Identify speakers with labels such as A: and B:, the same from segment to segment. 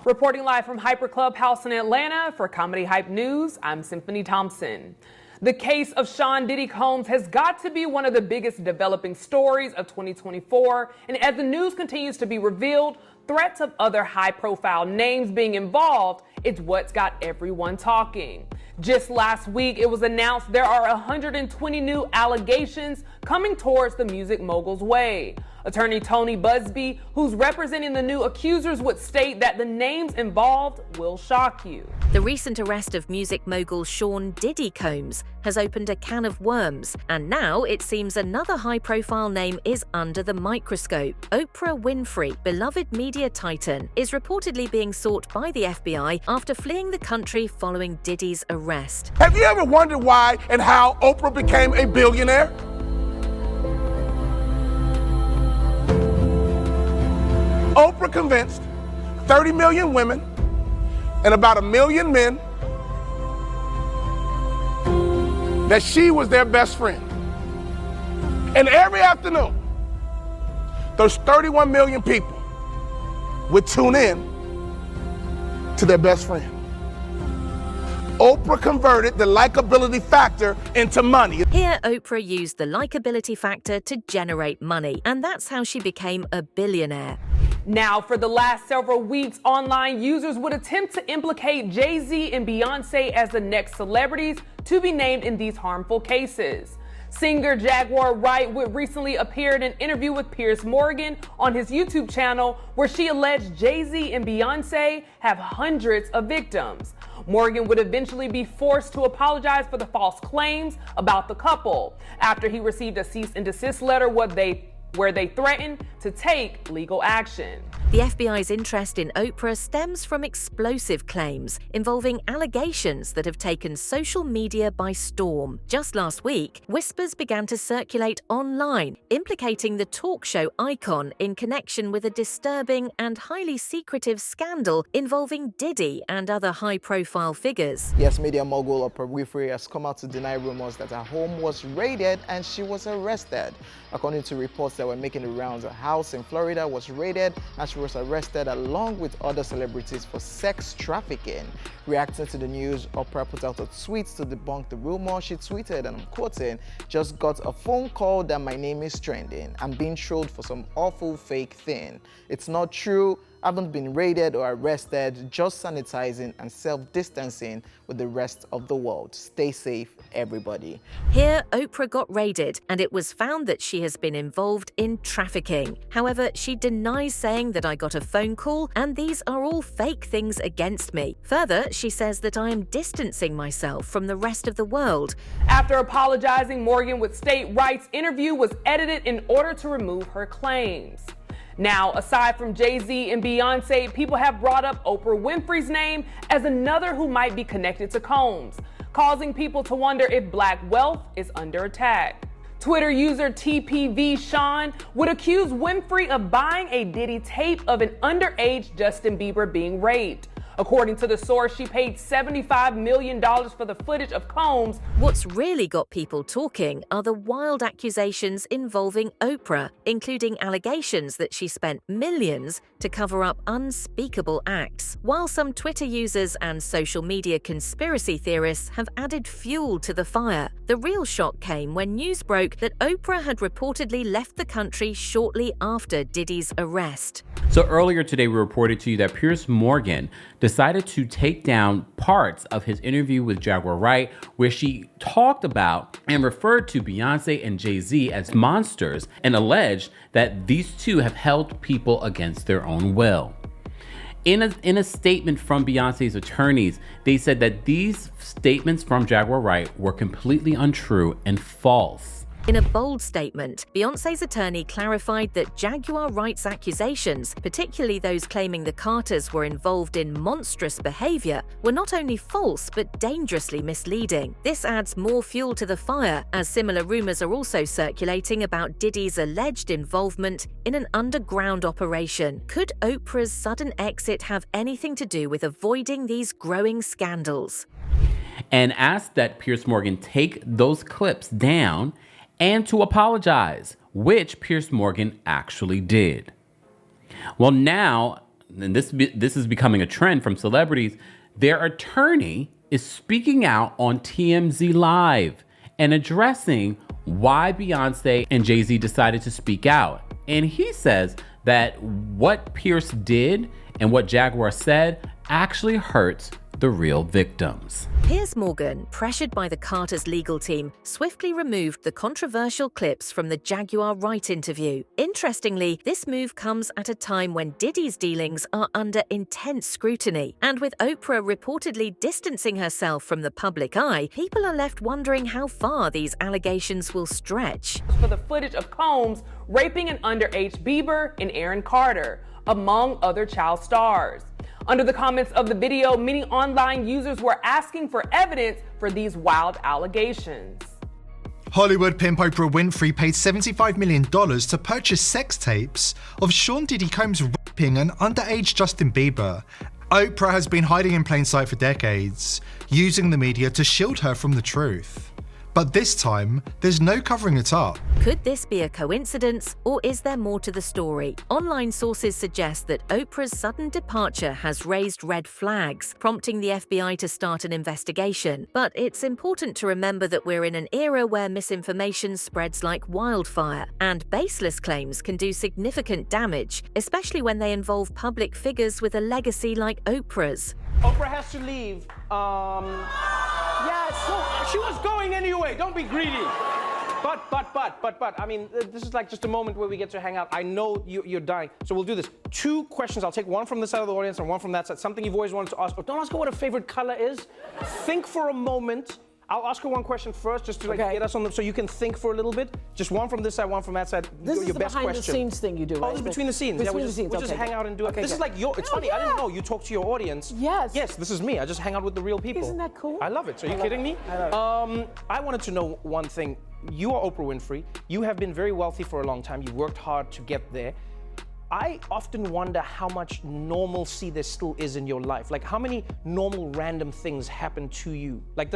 A: Reporting live from Hyper Clubhouse in Atlanta for Comedy Hype News, I'm Symphony Thompson. The case of Sean Diddy Combs has got to be one of the biggest developing stories of 2024, and as the news continues to be revealed, threats of other high-profile names being involved is what's got everyone talking. Just last week, it was announced there are 120 new allegations coming towards the music mogul's way. Attorney Tony Busby, who's representing the new accusers, would state that the names involved will shock you.
B: The recent arrest of music mogul Sean Diddy Combs has opened a can of worms, and now it seems another high-profile name is under the microscope. Oprah Winfrey, beloved media titan, is reportedly being sought by the FBI after fleeing the country following Diddy's arrest.
C: Have you ever wondered why and how Oprah became a billionaire? Oprah convinced 30 million women and about 1 million men that she was their best friend. And every afternoon, those 31 million people would tune in to their best friend. Oprah converted the likability factor into money.
B: Here, Oprah used the likability factor to generate money, and that's how she became a billionaire.
A: Now, for the last several weeks, online users would attempt to implicate Jay-Z and Beyonce as the next celebrities to be named in these harmful cases. Singer Jaguar Wright would recently appear in an interview with Piers Morgan on his YouTube channel where she alleged Jay-Z and Beyonce have hundreds of victims. Morgan would eventually be forced to apologize for the false claims about the couple after he received a cease and desist letter where they threatened to take legal action.
B: The FBI's interest in Oprah stems from explosive claims involving allegations that have taken social media by storm. Just last week, whispers began to circulate online, implicating the talk show icon in connection with a disturbing and highly secretive scandal involving Diddy and other high-profile figures.
D: Yes, media mogul Oprah Winfrey has come out to deny rumors that her home was raided and she was arrested. According to reports that were making the rounds, her house in Florida was raided and she was arrested along with other celebrities for sex trafficking. Reacting to the news, Oprah put out a tweet to debunk the rumor. She tweeted, and I'm quoting, "Just got a phone call that my name is trending. I'm being trolled for some awful fake thing. It's not true. I haven't been raided or arrested, just sanitizing and self-distancing with the rest of the world. Stay safe, everybody."
B: Here, Oprah got raided, and it was found that she has been involved in trafficking. However, she denies saying that I got a phone call, and these are all fake things against me. Further, she says that I am distancing myself from the rest of the world.
A: After apologizing, Morgan would state Wright's interview was edited in order to remove her claims. Now, aside from Jay-Z and Beyonce, people have brought up Oprah Winfrey's name as another who might be connected to Combs, causing people to wonder if black wealth is under attack. Twitter user TPV Sean would accuse Winfrey of buying a Diddy tape of an underage Justin Bieber being raped. According to the source, she paid $75 million for the footage of Combs.
B: What's really got people talking are the wild accusations involving Oprah, including allegations that she spent millions to cover up unspeakable acts. While some Twitter users and social media conspiracy theorists have added fuel to the fire, the real shock came when news broke that Oprah had reportedly left the country shortly after Diddy's arrest.
E: So earlier today, we reported to you that Piers Morgan decided to take down parts of his interview with Jaguar Wright, where she talked about and referred to Beyonce and Jay-Z as monsters and alleged that these two have held people against their own will. In a statement from Beyonce's attorneys, they said that these statements from Jaguar Wright were completely untrue and false.
B: In a bold statement, Beyonce's attorney clarified that Jaguar Wright's accusations, particularly those claiming the Carters were involved in monstrous behavior, were not only false but dangerously misleading. This adds more fuel to the fire, as similar rumors are also circulating about Diddy's alleged involvement in an underground operation. Could Oprah's sudden exit have anything to do with avoiding these growing scandals?
E: And asked that Piers Morgan take those clips down and to apologize, which Piers Morgan actually did. Well, now and this is becoming a trend from celebrities, their attorney is speaking out on TMZ Live and addressing why Beyonce and Jay-Z decided to speak out. And he says that what Pierce did and what Jaguar said actually hurts the real victims.
B: Piers Morgan, pressured by the Carters' legal team, swiftly removed the controversial clips from the Jaguar Wright interview. Interestingly, this move comes at a time when Diddy's dealings are under intense scrutiny. And with Oprah reportedly distancing herself from the public eye, people are left wondering how far these allegations will stretch.
A: For the footage of Combs raping an underage Bieber and Aaron Carter, among other child stars. Under the comments of the video, many online users were asking for evidence for these wild allegations.
F: Hollywood pimp Oprah Winfrey paid $75 million to purchase sex tapes of Sean Diddy Combs raping an underage Justin Bieber. Oprah has been hiding in plain sight for decades, using the media to shield her from the truth. But this time, there's no covering it up.
B: Could this be a coincidence, or is there more to the story? Online sources suggest that Oprah's sudden departure has raised red flags, prompting the FBI to start an investigation. But it's important to remember that we're in an era where misinformation spreads like wildfire, and baseless claims can do significant damage, especially when they involve public figures with a legacy like Oprah's.
G: Oprah has to leave. Yeah, so she was going anyway. Don't be greedy. But. I mean, this is like just a moment where we get to hang out. I know you're dying, so we'll do this. 2 questions. I'll take one from this side of the audience and one from that side. Something you've always wanted to ask. But don't ask her what her favorite color is. Think for a moment. I'll ask her one question first, just to get us on the, so you can think for a little bit. Just one from this side, one from that side.
H: This
G: your
H: is the
G: best
H: behind
G: question.
H: the scenes thing you do, right?
G: Oh, this is between the scenes.
H: Between
G: Yeah,
H: the scenes.
G: we'll just hang out and do it. This is like your. It's funny. I didn't know you talk to your audience.
H: Yes.
G: Yes, this is me. I just hang out with the real people.
H: Isn't that cool?
G: I love it. So are you kidding me?
H: I love it.
G: I wanted to know one thing. You are Oprah Winfrey. You have been very wealthy for a long time. You worked hard to get there. I often wonder how much normalcy there still is in your life. Like, how many normal random things happen to you? Like,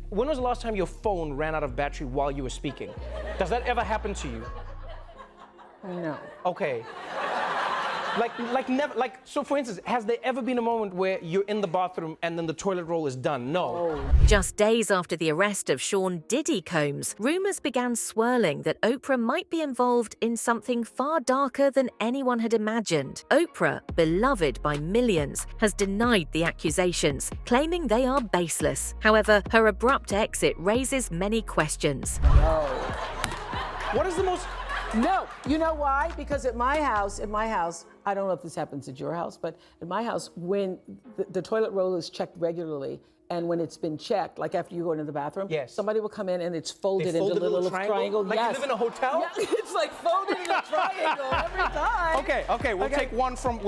G: when was the last time your phone ran out of battery while you were speaking? Does that ever happen to you?
H: No.
G: Okay. Like never, so for instance, has there ever been a moment where you're in the bathroom and then the toilet roll is done? No.
B: Just days after the arrest of Sean Diddy Combs, rumors began swirling that Oprah might be involved in something far darker than anyone had imagined. Oprah, beloved by millions, has denied the accusations, claiming they are baseless. However, her abrupt exit raises many questions.
G: What is the most...
H: No, you know why? Because at my house, I don't know if this happens at your house, but at my house, when the toilet roll is checked regularly, and when it's been checked, like after you go into the bathroom,
G: yes,
H: somebody will come in and it's folded
G: into
H: a little triangle.
G: Like
H: yes.
G: You live in a hotel?
H: Yeah, it's like folded in a triangle every time.
G: Okay, we'll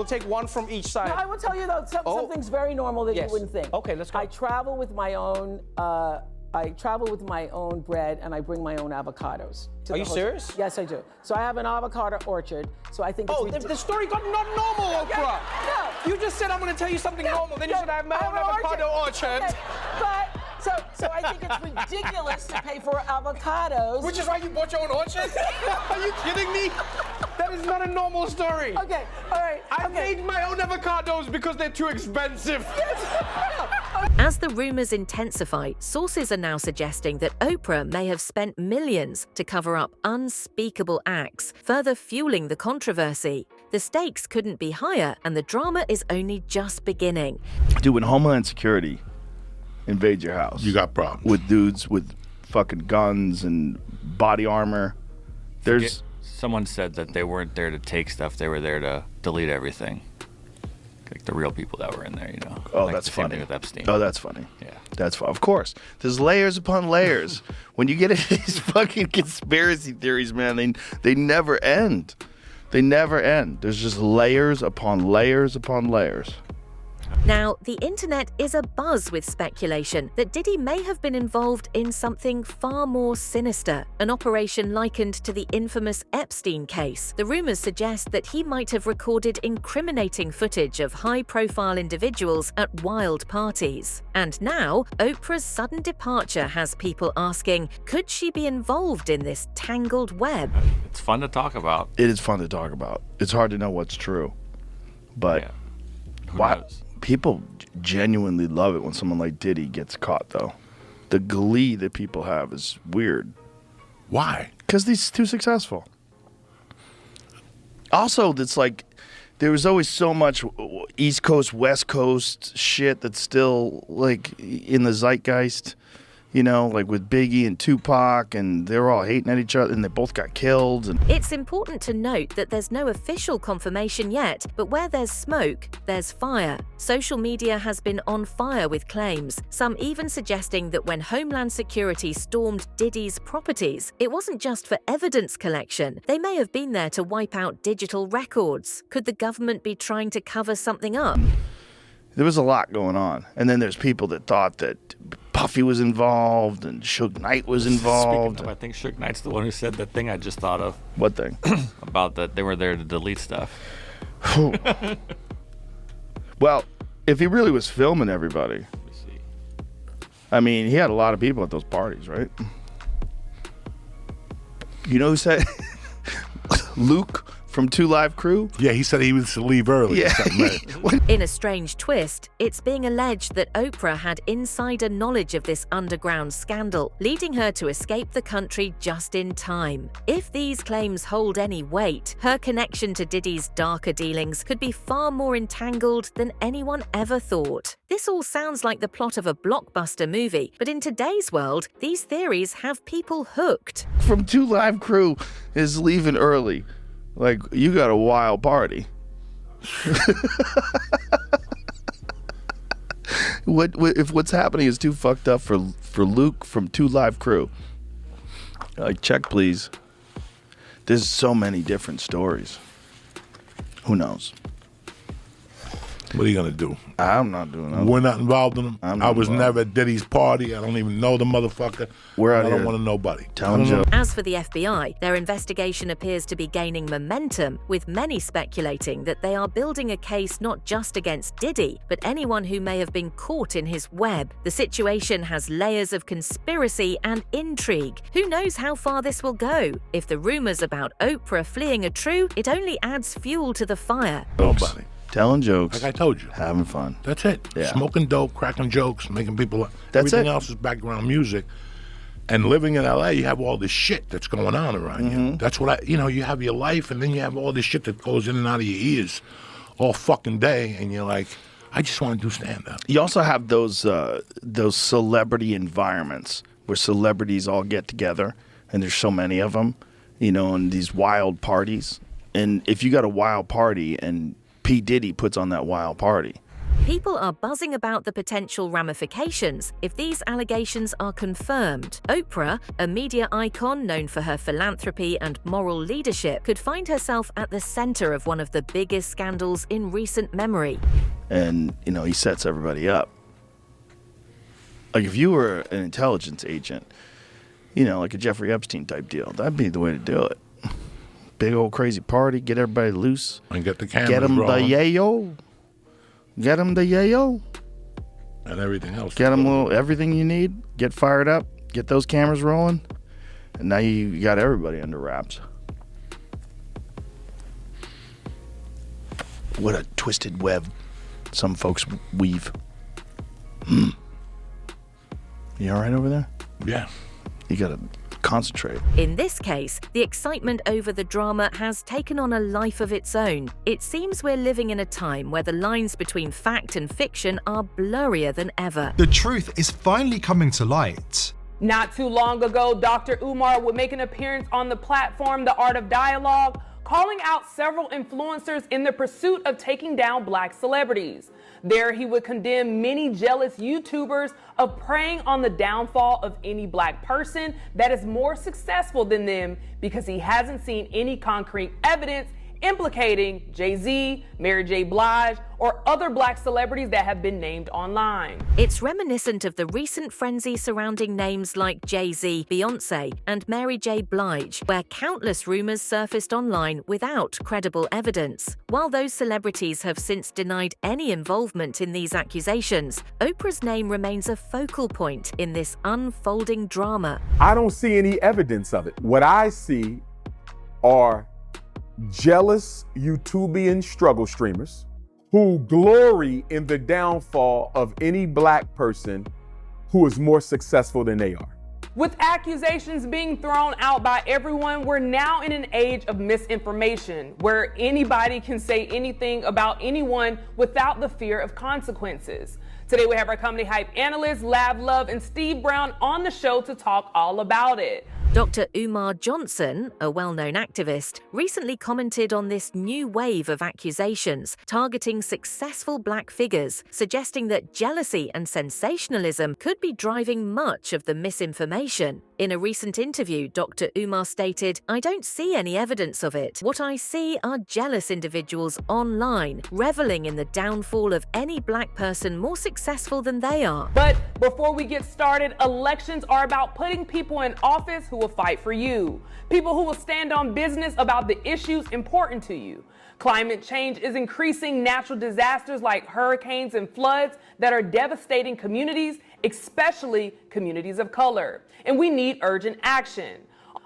G: take one from each side.
H: No, I will tell you though, something's very normal that you wouldn't think.
G: Okay, let's go.
H: I travel with my own bread, and I bring my own avocados.
G: Are you serious?
H: Yes, I do. So I have an avocado orchard, so I think it's
G: the story got not normal, Oprah.
H: No.
G: You just said I'm going to tell you something normal, then you said I have my own avocado orchard.
H: Okay. But, so I think it's ridiculous to pay for avocados.
G: Which is why you bought your own orchard? Are you kidding me? That is not a normal story.
H: Okay, all right.
G: I made my own avocados because they're too expensive.
B: As the rumors intensify, sources are now suggesting that Oprah may have spent millions to cover up unspeakable acts, further fueling the controversy. The stakes couldn't be higher, and the drama is only just beginning.
I: Dude, when Homeland Security invade your house,
C: You got problems.
I: with dudes with fucking guns and body armor.
J: Someone said that they weren't there to take stuff; they were there to delete everything. Like the real people that were in there, you know.
I: Oh,
J: like
I: that's
J: the same
I: funny.
J: thing with Epstein.
I: Oh, that's funny.
J: Yeah.
I: That's fun. Of course. There's layers upon layers. When you get into these fucking conspiracy theories, man, they never end. They never end. There's just layers upon layers upon layers.
B: Now, the internet is abuzz with speculation that Diddy may have been involved in something far more sinister, an operation likened to the infamous Epstein case. The rumors suggest that he might have recorded incriminating footage of high-profile individuals at wild parties. And now, Oprah's sudden departure has people asking, could she be involved in this tangled web?
J: It's fun to talk about.
I: It is fun to talk about. It's hard to know what's true. But
J: Yeah. Who
I: Wow.
J: knows?
I: People genuinely love it when someone like Diddy gets caught, though. The glee that people have is weird.
C: Why?
I: Because he's too successful. Also, it's like there was always so much East Coast, West Coast shit that's still like in the zeitgeist. You know, like with Biggie and Tupac, and they're all hating at each other, and they both got killed. And
B: It's important to note that there's no official confirmation yet, but where there's smoke, there's fire. Social media has been on fire with claims, some even suggesting that when Homeland Security stormed Diddy's properties, it wasn't just for evidence collection. They may have been there to wipe out digital records. Could the government be trying to cover something up?
I: there was a lot going on. And then there's people that thought that Puffy was involved and Suge Knight was involved.
J: Speaking of, I think Suge Knight's the one who said the thing I just thought of.
I: What thing?
J: About that they were there to delete stuff.
I: Well, if he really was filming everybody, I mean, he had a lot of people at those parties, right? You know who said? Luke from 2 Live Crew?
C: Yeah, he said he was to leave early.
I: Yeah.
B: In a strange twist, it's being alleged that Oprah had insider knowledge of this underground scandal, leading her to escape the country just in time. If these claims hold any weight, her connection to Diddy's darker dealings could be far more entangled than anyone ever thought. This all sounds like the plot of a blockbuster movie, but in today's world, these theories have people hooked.
I: From 2 Live Crew is leaving early. Like, you got a wild party. If what's happening is too fucked up for Luke from 2 Live Crew? Like, check, please. There's so many different stories. Who knows?
C: What are you gonna do?
I: I'm not doing that.
C: We're not involved in them.
I: I'm not
C: I was
I: involved.
C: never at Diddy's party. I don't even know the motherfucker.
I: We're out
C: I don't
I: here
C: want to know nobody.
I: telling jokes.
B: As for the FBI, their investigation appears to be gaining momentum, with many speculating that they are building a case not just against Diddy, but anyone who may have been caught in his web. The situation has layers of conspiracy and intrigue. Who knows how far this will go? If the rumors about Oprah fleeing are true, it only adds fuel to the fire.
C: Nobody.
I: Telling jokes.
C: Like I told you.
I: Having fun.
C: That's it.
I: Yeah.
C: Smoking dope, cracking jokes, making people.
I: That's
C: everything
I: it.
C: else is background music. And living in LA, you have all this shit that's going on around you. That's what you have your life, and then you have all this shit that goes in and out of your ears all fucking day, and you're like, I just want to do stand up.
I: You also have those celebrity environments where celebrities all get together, and there's so many of them, and these wild parties. And if you got a wild party and P. Diddy puts on that wild party,
B: People are buzzing about the potential ramifications if these allegations are confirmed. Oprah, a media icon known for her philanthropy and moral leadership, could find herself at the center of one of the biggest scandals in recent memory.
I: and he sets everybody up. Like if you were an intelligence agent, like a Jeffrey Epstein type deal, that'd be the way to do it. Big old crazy party, get everybody loose,
C: And get the cameras
I: get them the
C: rolling
I: yayo, get them the yayo,
C: and everything else.
I: get them everything you need, get fired up, get those cameras rolling, and now you got everybody under wraps. What a twisted web some folks weave. You all right over there?
C: Yeah.
I: You gotta concentrate.
B: In this case, the excitement over the drama has taken on a life of its own. It seems we're living in a time where the lines between fact and fiction are blurrier than ever.
F: The truth is finally coming to light.
A: Not too long ago, Dr. Umar would make an appearance on the platform The Art of Dialogue, calling out several influencers in the pursuit of taking down Black celebrities. There, he would condemn many jealous YouTubers of preying on the downfall of any Black person that is more successful than them because he hasn't seen any concrete evidence implicating Jay-Z, Mary J. Blige, or other Black celebrities that have been named online.
B: It's reminiscent of the recent frenzy surrounding names like Jay-Z, Beyonce, and Mary J. Blige, where countless rumors surfaced online without credible evidence. While those celebrities have since denied any involvement in these accusations, Oprah's name remains a focal point in this unfolding drama.
K: I don't see any evidence of it. What I see are jealous YouTubian struggle streamers who glory in the downfall of any black person who is more successful than they are.
A: With accusations being thrown out by everyone, we're now in an age of misinformation, where anybody can say anything about anyone without the fear of consequences. Today we have our Comedy Hype analysts, Lab Love and Steve Brown on the show to talk all about it.
B: Dr. Umar Johnson, a well-known activist, recently commented on this new wave of accusations targeting successful black figures, suggesting that jealousy and sensationalism could be driving much of the misinformation. In a recent interview, Dr. Umar stated, "I don't see any evidence of it. What I see are jealous individuals online, reveling in the downfall of any black person more successful than they are."
A: But before we get started, elections are about putting people in office who will fight for you. People who will stand on business about the issues important to you. Climate change is increasing natural disasters like hurricanes and floods that are devastating communities, especially communities of color. And we need urgent action.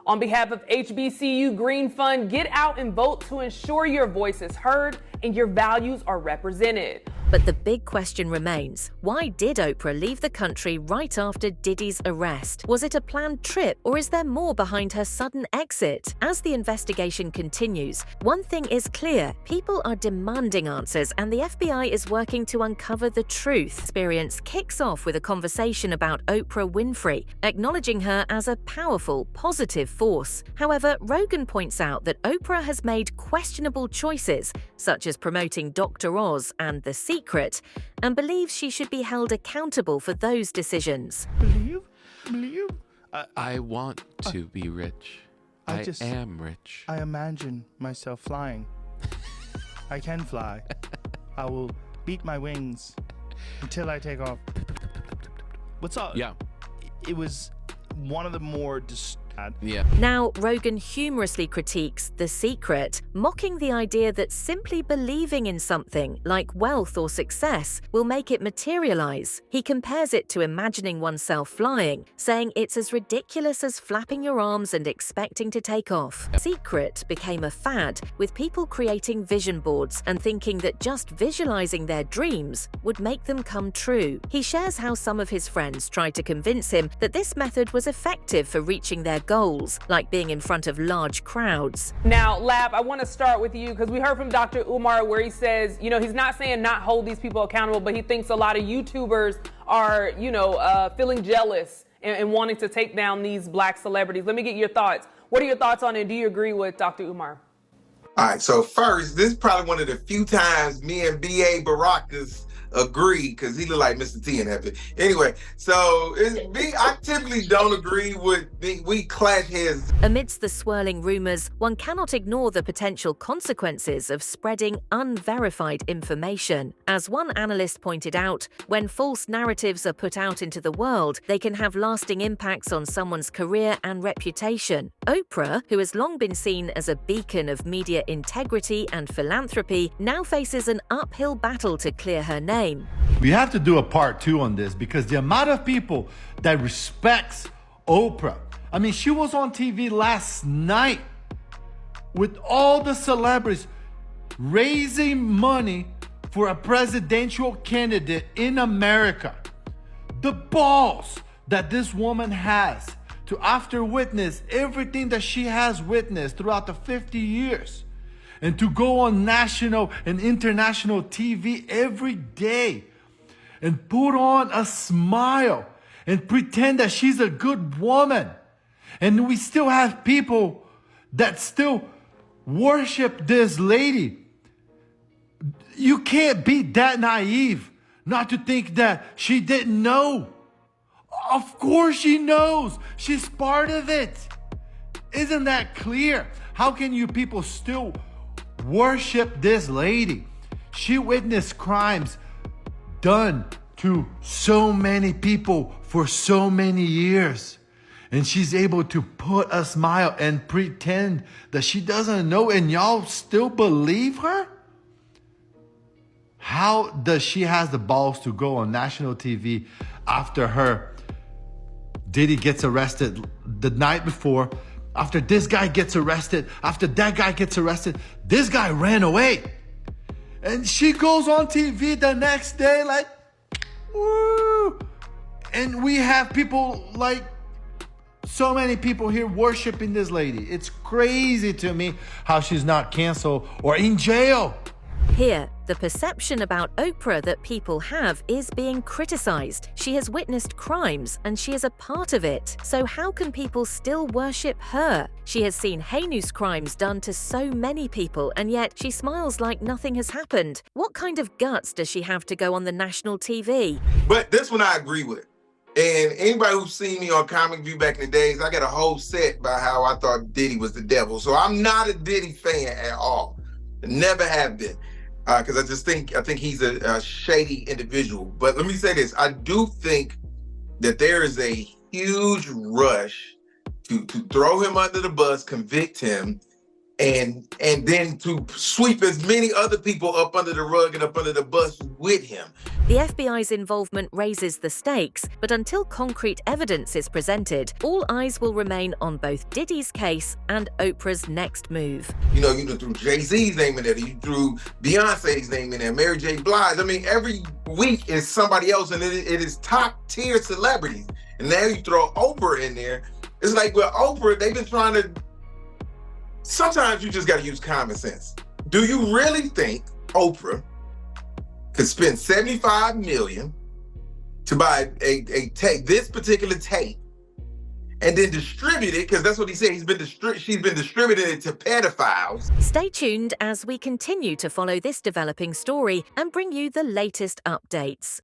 A: On behalf of HBCU Green Fund, get out and vote to ensure your voice is heard and your values are represented.
B: But the big question remains, why did Oprah leave the country right after Diddy's arrest? Was it a planned trip, or is there more behind her sudden exit? As the investigation continues, one thing is clear, people are demanding answers and the FBI is working to uncover the truth. Experience kicks off with a conversation about Oprah Winfrey, acknowledging her as a powerful, positive force. However, Rogan points out that Oprah has made questionable choices, such as promoting Dr. Oz and The Secret, and believes she should be held accountable for those decisions.
I: Believe.
L: I want to be rich. I am rich.
I: I imagine myself flying. I can fly. I will beat my wings until I take off. What's up?
L: Yeah.
I: It was one of the more
L: Yeah.
B: Now, Rogan humorously critiques The Secret, mocking the idea that simply believing in something, like wealth or success, will make it materialize. He compares it to imagining oneself flying, saying it's as ridiculous as flapping your arms and expecting to take off. Secret became a fad, with people creating vision boards and thinking that just visualizing their dreams would make them come true. He shares how some of his friends tried to convince him that this method was effective for reaching their goals, like being in front of large crowds.
A: Now, Lab, I want to start with you because we heard from Dr. Umar where he says, he's not saying not hold these people accountable, but he thinks a lot of YouTubers are, feeling jealous and wanting to take down these black celebrities. Let me get your thoughts. What are your thoughts on it? Do you agree with Dr. Umar?
M: All right, so first, this is probably one of the few times me and B.A. Baracus agree, because he look like Mr. T in that bit. Anyway, so I typically don't agree with, we clash heads.
B: Amidst the swirling rumors, one cannot ignore the potential consequences of spreading unverified information. As one analyst pointed out, when false narratives are put out into the world, they can have lasting impacts on someone's career and reputation. Oprah, who has long been seen as a beacon of media integrity and philanthropy, now faces an uphill battle to clear her name.
N: We have to do a part 2 on this, because the amount of people that respects Oprah. I mean, she was on TV last night with all the celebrities raising money for a presidential candidate in America. The balls that this woman has to, after witness everything that she has witnessed throughout the 50 years, and to go on national and international TV every day and put on a smile and pretend that she's a good woman. And we still have people that still worship this lady. You can't be that naive not to think that she didn't know. Of course she knows. She's part of it. Isn't that clear? How can you people still worship this lady? She witnessed crimes done to so many people for so many years, and she's able to put a smile and pretend that she doesn't know, and y'all still believe her? How does she has the balls to go on national TV after her Diddy gets arrested the night before? After this guy gets arrested, after that guy gets arrested, this guy ran away. And she goes on TV the next day like, woo! And we have people like, so many people here worshiping this lady. It's crazy to me how she's not canceled or in jail.
B: Here, the perception about Oprah that people have is being criticized. She has witnessed crimes and she is a part of it. So how can people still worship her? She has seen heinous crimes done to so many people, and yet she smiles like nothing has happened. What kind of guts does she have to go on the national TV?
M: But this one I agree with. And anybody who's seen me on Comic View back in the days, I got a whole set by how I thought Diddy was the devil. So I'm not a Diddy fan at all. Never have been. Because I think he's a shady individual. But let me say this. I do think that there is a huge rush to throw him under the bus, convict him, and then to sweep as many other people up under the rug and up under the bus with him.
B: The FBI's involvement raises the stakes, but until concrete evidence is presented, all eyes will remain on both Diddy's case and Oprah's next move.
M: You know, you threw Jay-Z's name in there, you threw Beyonce's name in there, Mary J. Blige. I mean, every week is somebody else, and it is top-tier celebrities. And now you throw Oprah in there. It's like with Oprah, they've been trying to... Sometimes you just got to use common sense. Do you really think Oprah could spend $75 million to buy a tape, this particular tape, and then distribute it? Because that's what he said. She's been distributing it to pedophiles.
B: Stay tuned as we continue to follow this developing story and bring you the latest updates.